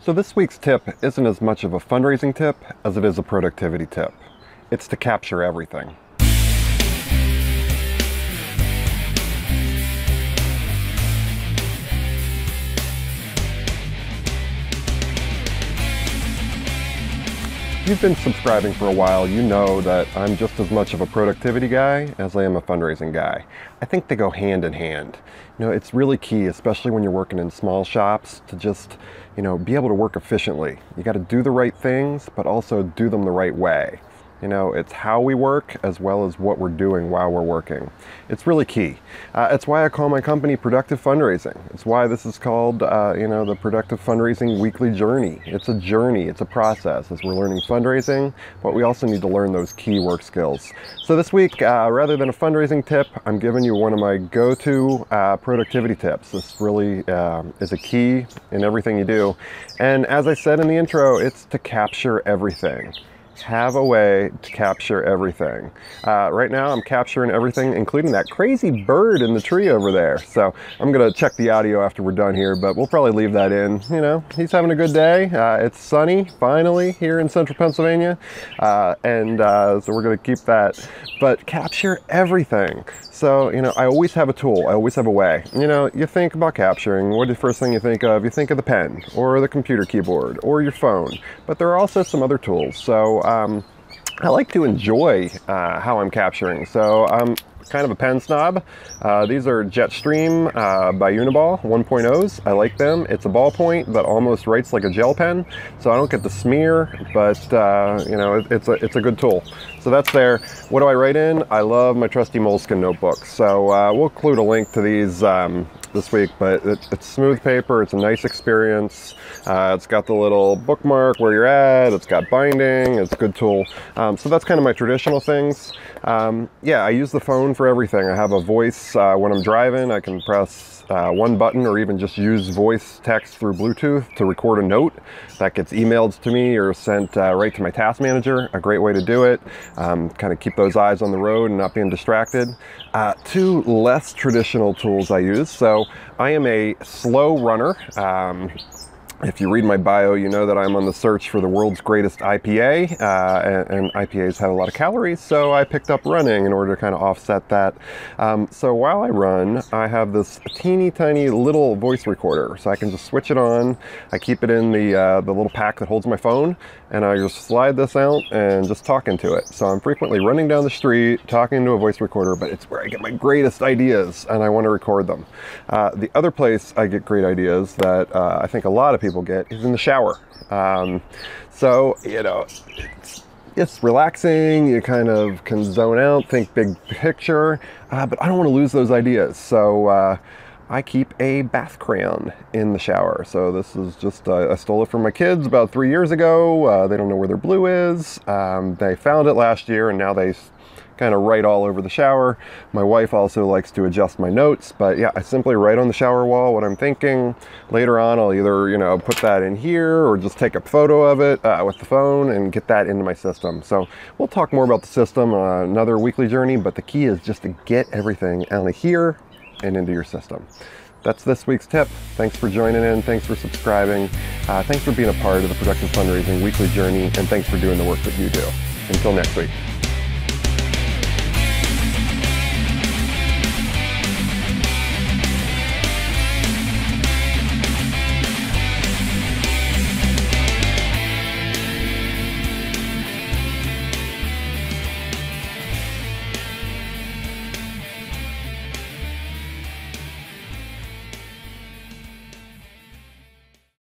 So this week's tip isn't as much of a fundraising tip as it is a productivity tip. It's to capture everything. If you've been subscribing for a while, you know that I'm just as much of a productivity guy as I am a fundraising guy. I think they go hand in hand. You know, it's really key, especially when you're working in small shops, to just, be able to work efficiently. You got to do the right things, but also do them the right way. It's how we work as well as what we're doing while we're working. It's really key. It's why I call my company Productive Fundraising. It's why this is called, the Productive Fundraising Weekly Journey. It's a journey, it's a process as we're learning fundraising, but we also need to learn those key work skills. So this week, rather than a fundraising tip, I'm giving you one of my go-to productivity tips. This really is a key in everything you do. And as I said in the intro, it's to capture everything. Have a way to capture everything. Right now I'm capturing everything, including that crazy bird in the tree over there. So I'm gonna check the audio after we're done here, but we'll probably leave that in. He's having a good day. It's sunny finally here in central Pennsylvania, so we're gonna keep that. But capture everything. So, I always have a tool. I always have a way. You think about capturing, what is the first thing you think of? You think of the pen or the computer keyboard or your phone, but there are also some other tools. So I like to enjoy how I'm capturing. So I'm kind of a pen snob. These are Jetstream by Uniball 1.0s. I like them. It's a ballpoint that almost writes like a gel pen, so I don't get the smear, but it's a good tool. So that's there. What do I write in? I love my trusty Moleskine notebooks. So we'll include a link to these this week, but it's smooth paper. It's a nice experience. It's got the little bookmark where you're at. It's got binding. It's a good tool. So that's kind of my traditional things. I use the phone for everything. I have a voice when I'm driving. I can press one button or even just use voice text through Bluetooth to record a note that gets emailed to me or sent right to my task manager. A great way to do it. Kind of keep those eyes on the road and not being distracted. Two less traditional tools I use. So I am a slow runner. If you read my bio, you know that I'm on the search for the world's greatest IPA, and IPAs have a lot of calories, so I picked up running in order to kind of offset that. So while I run, I have this teeny tiny little voice recorder, so I can just switch it on. I keep it in the little pack that holds my phone, and I just slide this out and just talk into it. So I'm frequently running down the street, talking into a voice recorder, but it's where I get my greatest ideas, and I want to record them. The other place I get great ideas that I think a lot of people get is in the shower. It's relaxing. You kind of can zone out, think big picture, but I don't want to lose those ideas. So I keep a bath crayon in the shower. So this is just, I stole it from my kids about 3 years ago. They don't know where their blue is. They found it last year and now they kind of write all over the shower. My wife also likes to adjust my notes, but yeah, I simply write on the shower wall what I'm thinking. Later on, I'll either, put that in here or just take a photo of it with the phone and get that into my system. So we'll talk more about the system on another weekly journey, but the key is just to get everything out of here and into your system. That's this week's tip. Thanks for joining in. Thanks for subscribing. Thanks for being a part of the Productive Fundraising Weekly Journey, and thanks for doing the work that you do. Until next week.